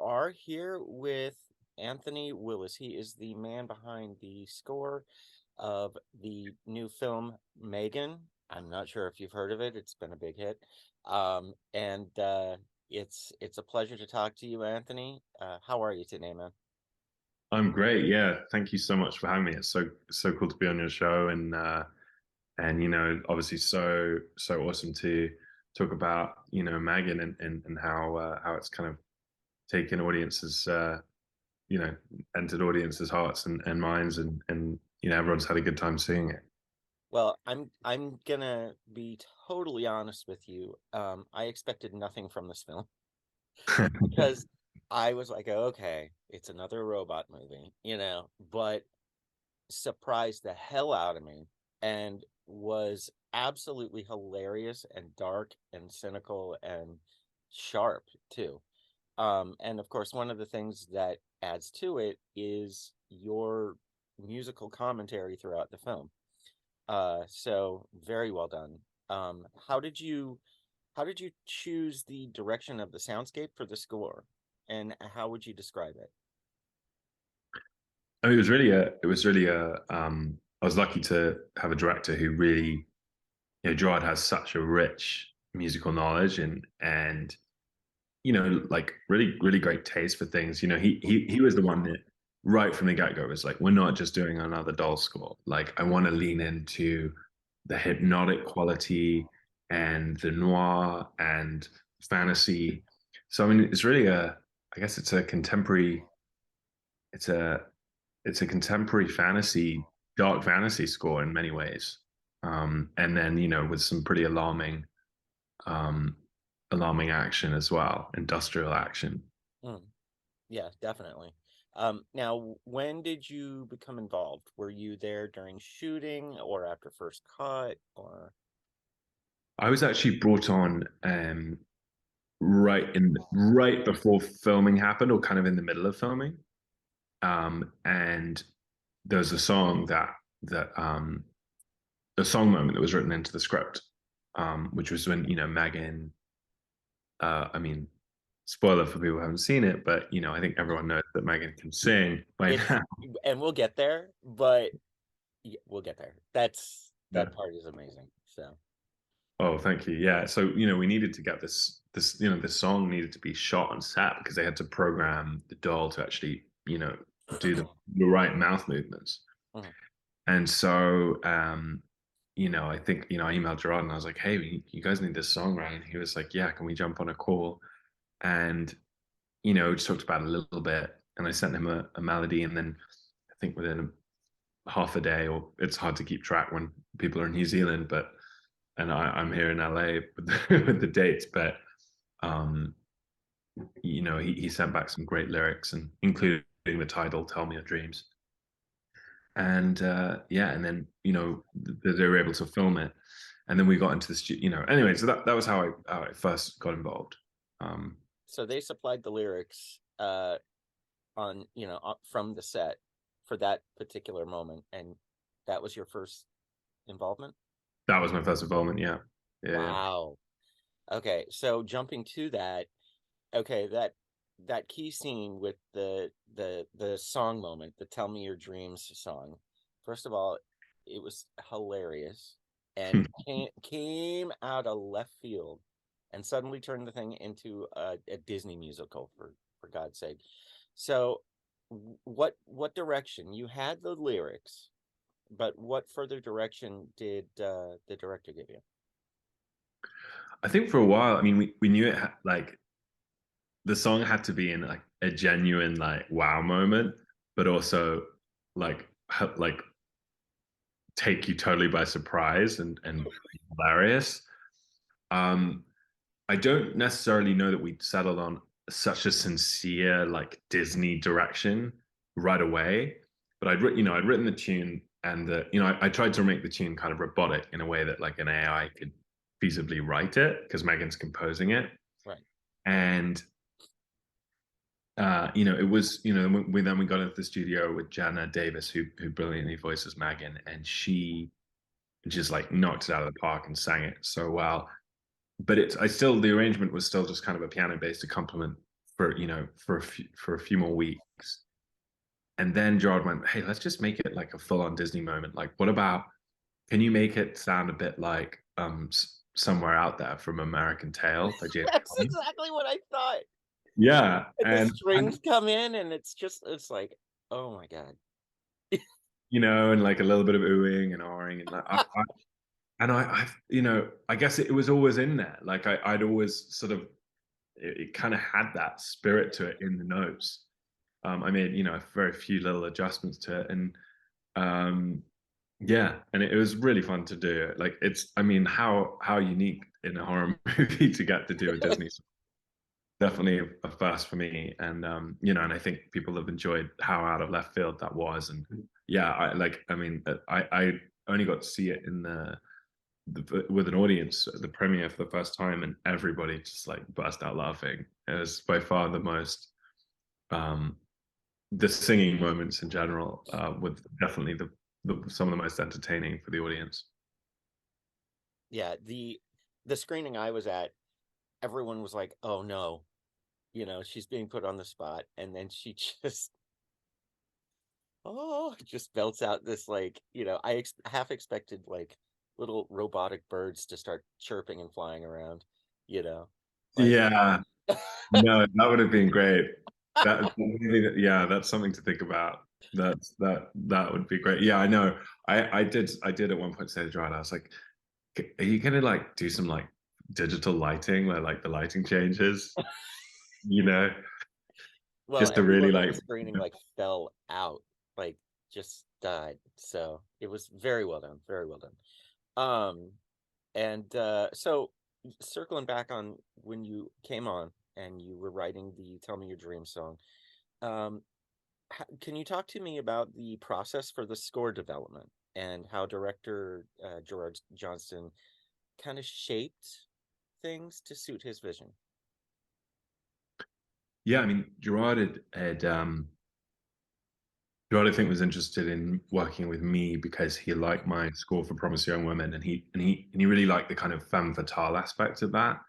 are here with Anthony Willis. He is the man behind the score of the new film M3GAN. I'm not sure if you've heard of it. It's been a big hit. And it's a pleasure to talk to you, Anthony. How are you today, man? I'm great. Yeah, thank you so much for having me. It's so cool to be on your show, and obviously so awesome to talk about M3GAN and how it's kind of taken audiences, you know entered audiences' hearts and minds, and everyone's had a good time seeing it. Well, I'm gonna be totally honest with you. I expected nothing from this film because I was like, okay, it's another robot movie, but surprised the hell out of me and was absolutely hilarious and dark and cynical and sharp too. And of course, one of the things that adds to it is your musical commentary throughout the film. So very well done. How did you choose the direction of the soundscape for the score, and how would you describe it? I mean, I was lucky to have a director who really, Gerard has such a rich musical knowledge and like really great taste for things. He was the one that right from the get-go was like, we're not just doing another doll score. Like, I want to lean into the hypnotic quality and the noir and fantasy. So I mean, it's really I guess it's a contemporary, it's a it's a contemporary fantasy, dark fantasy score in many ways. And then, with some pretty um, alarming action as well, industrial action. Mm, yeah, definitely. Now, when did you become involved? Were you there during shooting or after first cut or? I was actually brought on right before filming happened, or kind of in the middle of filming. And there's a song that a song moment that was written into the script, which was when M3GAN. I mean, spoiler for people who haven't seen it, but I think everyone knows that M3GAN can sing by It's now. and we'll get there, but yeah, we'll get there. That Yeah. part is amazing. So, Oh, thank you. Yeah. So, we needed to get this song needed to be shot on set because they had to program the doll to actually, do the right mouth movements. mhm. And so, I think, I emailed Gerard and I was like, hey, you guys need this song, right? And he was like, yeah, can we jump on a call? And, we just talked about it a little bit. And I sent him a melody. And then I think within half a day, or it's hard to keep track when people are in New Zealand, and I'm here in LA with with the dates, but, um, he sent back some great lyrics, and including the title, Tell Me Your Dreams. And yeah, and then they were able to film it, and then we got into the studio. Anyway, so that was how I first got involved. Um, So they supplied the lyrics from the set for that particular moment, and that was your first involvement? that was my first involvement. Yeah, yeah, yeah. Wow. Okay, so jumping to that, okay, that key scene with the song moment, the "Tell Me Your Dreams" song. First of all, it was hilarious and came out of left field and suddenly turned the thing into a Disney musical for God's sake. So, what direction? You had the lyrics, but what further direction did the director give you? I think for a while, I mean, we knew like the song had to be in like a genuine like wow moment, but also like like take you totally by surprise and hilarious. Um, I don't necessarily know that we settled on such a sincere like Disney direction right away, but I'd written the tune, and I tried to make the tune kind of robotic in a way that like an AI could feasibly write it because M3GAN's composing it. Right. And it was, we got into the studio with Jana Davis, who brilliantly voices M3GAN, and she just like knocked it out of the park and sang it so well. But the arrangement was still just kind of a piano based accompaniment for for a few more weeks. And then Gerard went, "Hey, let's just make it like a full on Disney moment. Like, what about, can you make it sound a bit like Somewhere Out There from American Tail by James That's Cameron?" exactly what I thought. Yeah, And the and strings come in, and it's like, oh my God. and like a little bit of oohing and ahhing, and like I guess it was always in there. Like I'd always sort of, it kind of had that spirit to it in the notes. I made a very few little adjustments to it, and um, yeah, and it was really fun to do. Like I mean, how unique in a horror movie to get to do a Disney song. Definitely a first for me, and and I think people have enjoyed how out of left field that was, and yeah, I mean, I only got to see it in with an audience at the premiere for the first time, and everybody just like burst out laughing. It was by far the most, um, the singing moments in general, with definitely some of the most entertaining for the audience. Yeah, the screening I was at, everyone was like, "Oh no, she's being put on the spot," and then she just just belts out this, like, half expected like little robotic birds to start chirping and flying around, you know, like. Yeah, no, that would have been great. Yeah, that's something to think about. That would be great. Yeah, I know. I did at one point say to Joanna, I was like, Are you gonna like do some like digital lighting where like the lighting changes, you know, Well, just to really everyone at like." the screening like fell out, like just died. So it was very well done, very well done. Um, and so circling back on when you came on and you were writing the "Tell Me Your Dream" song, um, can you talk to me about the process for the score development and how director Gerard Johnston kind of shaped things to suit his vision? Yeah, I mean, Gerard, I think, was interested in working with me because he liked my score for Promise Young Women, and he really liked the kind of femme fatale aspect of that,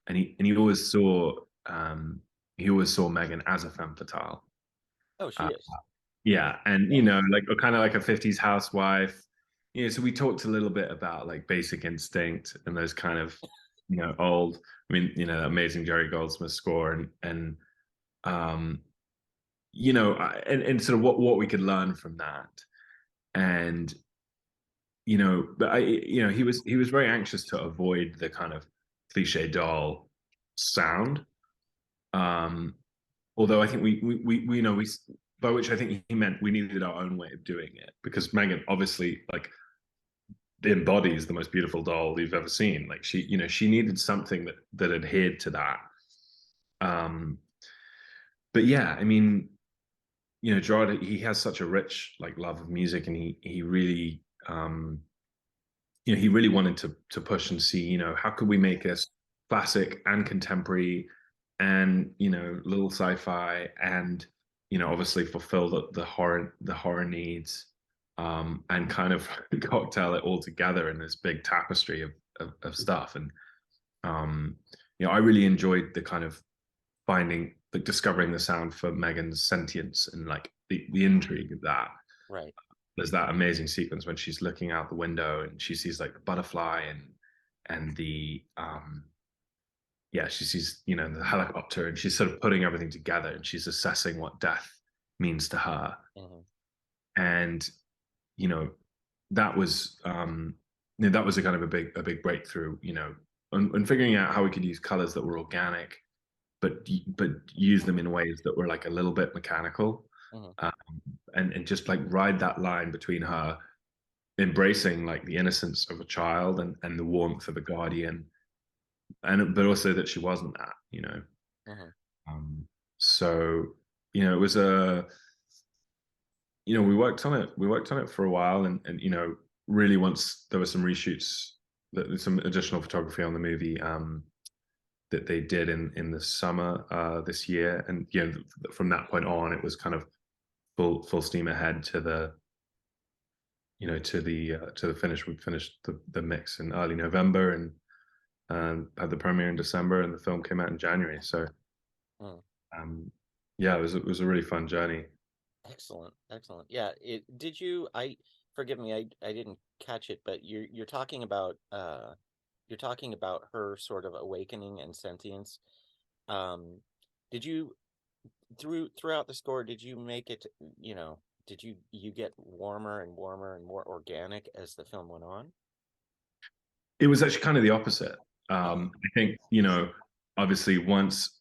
and he always saw Megan as a femme fatale. Oh, Uh, she is. yeah, and Yeah. like kind of like a '50s housewife. So we talked a little bit about like Basic Instinct and those kind of old. I mean, amazing Jerry Goldsmith score, and um, and sort of what we could learn from that. And but he was very anxious to avoid the kind of cliche doll sound. Um, Although I think we by which I think he meant we needed our own way of doing it, because Megan obviously like embodies the most beautiful doll you've ever seen. Like she needed something that adhered to that. Um, but yeah, I mean, Gerard, he has such a rich like love of music, and he really, he really wanted to push and see, how could we make this classic and contemporary, and little sci-fi, and obviously fulfill the horror needs, and kind of cocktail it all together in this big tapestry of stuff. And um, I really enjoyed the kind of finding, like, discovering the sound for Megan's sentience, and like the intrigue of that. Right. There's that amazing sequence when she's looking out the window and she sees like the butterfly, and the yeah, she sees the helicopter, and she's sort of putting everything together, and she's assessing what death means to her. Hmm. And you know that was, that was a kind of a big breakthrough, and figuring out how we could use colors that were organic, but use them in ways that were like a little bit mechanical, Hmm. um, and just like ride that line between her embracing like the innocence of a child, and the warmth of a guardian, and but also that she wasn't that. Hmm. So it was a we worked on it for a while, and really, once there were some reshoots, some additional photography on the movie, that they did in the summer, this year, and from that point on it was kind of full steam ahead to the finish. We finished the mix in early November, and had the premiere in December, and the film came out in January. So Hmm. Um, yeah, it was a really fun journey. Excellent, excellent. Yeah, it did you I forgive me, I didn't catch it, but you're talking about her sort of awakening and sentience. Um did you throughout the score, did you make it, you know, did you get warmer and warmer and more organic as the film went on? It was actually kind of the opposite. Uh-huh. I think, obviously once,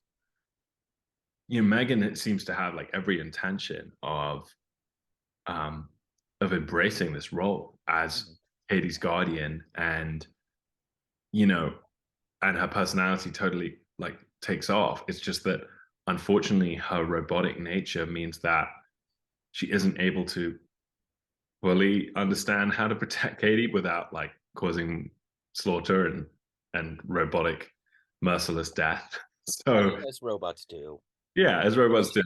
Megan it seems to have like every intention um, of embracing this role as Mhm. Katie's guardian, and you know, and her personality totally like takes off. It's just that unfortunately, her robotic nature means that she isn't able to fully understand how to protect Katie without like causing slaughter and robotic merciless death. I So mean, as robots do. yeah, as robots do.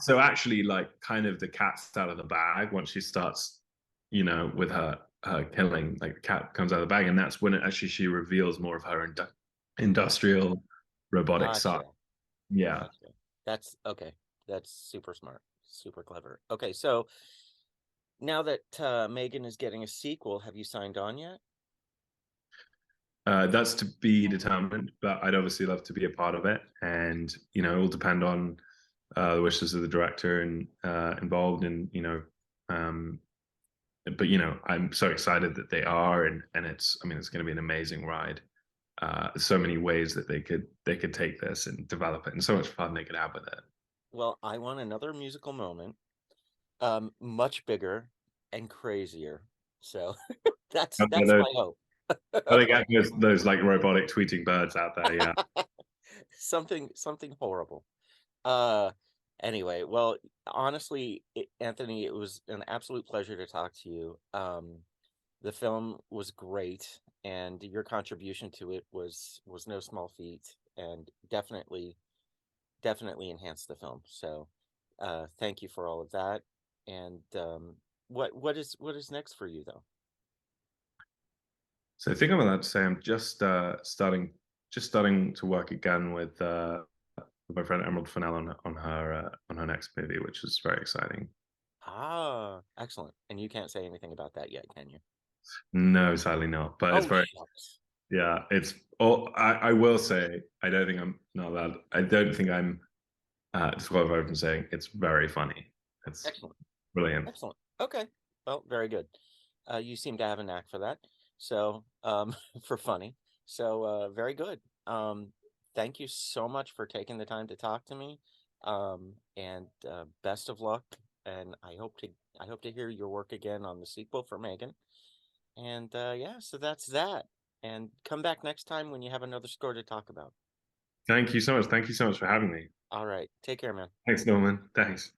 So actually, like, kind of the cat's out of the bag once she starts, with her killing. Like the cat comes out of the bag, and that's when actually she reveals more of her industrial robotic side. Gotcha. Yeah. Gotcha. That's okay. That's super smart, super clever. Okay, so now that Megan is getting a sequel, have you signed on yet? That's to be determined, but I'd obviously love to be a part of it, and it will depend on the wishes of the director and involved, and um, but I'm so excited that they are, and it's going to be an amazing ride. So many ways that they could take this and develop it, and so much fun they could have with it. Well, I want another musical moment, much bigger and crazier. So But that's my hope. they got those like robotic tweeting birds out there, yeah. Something horrible. Uh, anyway, well, honestly, Anthony, it was an absolute pleasure to talk to you. The film was great, and your contribution to it was no small feat, and definitely enhanced the film. So, thank you for all of that. And what is next for you though? So I think I'm allowed to say I'm just starting to work again with my friend Emerald Fennell on her next movie, which is very exciting. Ah, excellent. And you can't say anything about that yet, can you? No, sadly not. But it's Oh, very, shucks. yeah. It's all I will say. I don't think I'm not allowed. I don't think I'm disqualified from saying it's very funny. It's Excellent. brilliant. Excellent. Okay. Well, very good. You seem to have a knack for that. So, for funny. So, very good. Thank you so much for taking the time to talk to me. And best of luck. And I hope to hear your work again on the sequel for Megan. And yeah, so that's that. And come back next time when you have another score to talk about. Thank you so much. Thank you so much for having me. All right. Take care, man. Thanks, Norman. Thanks.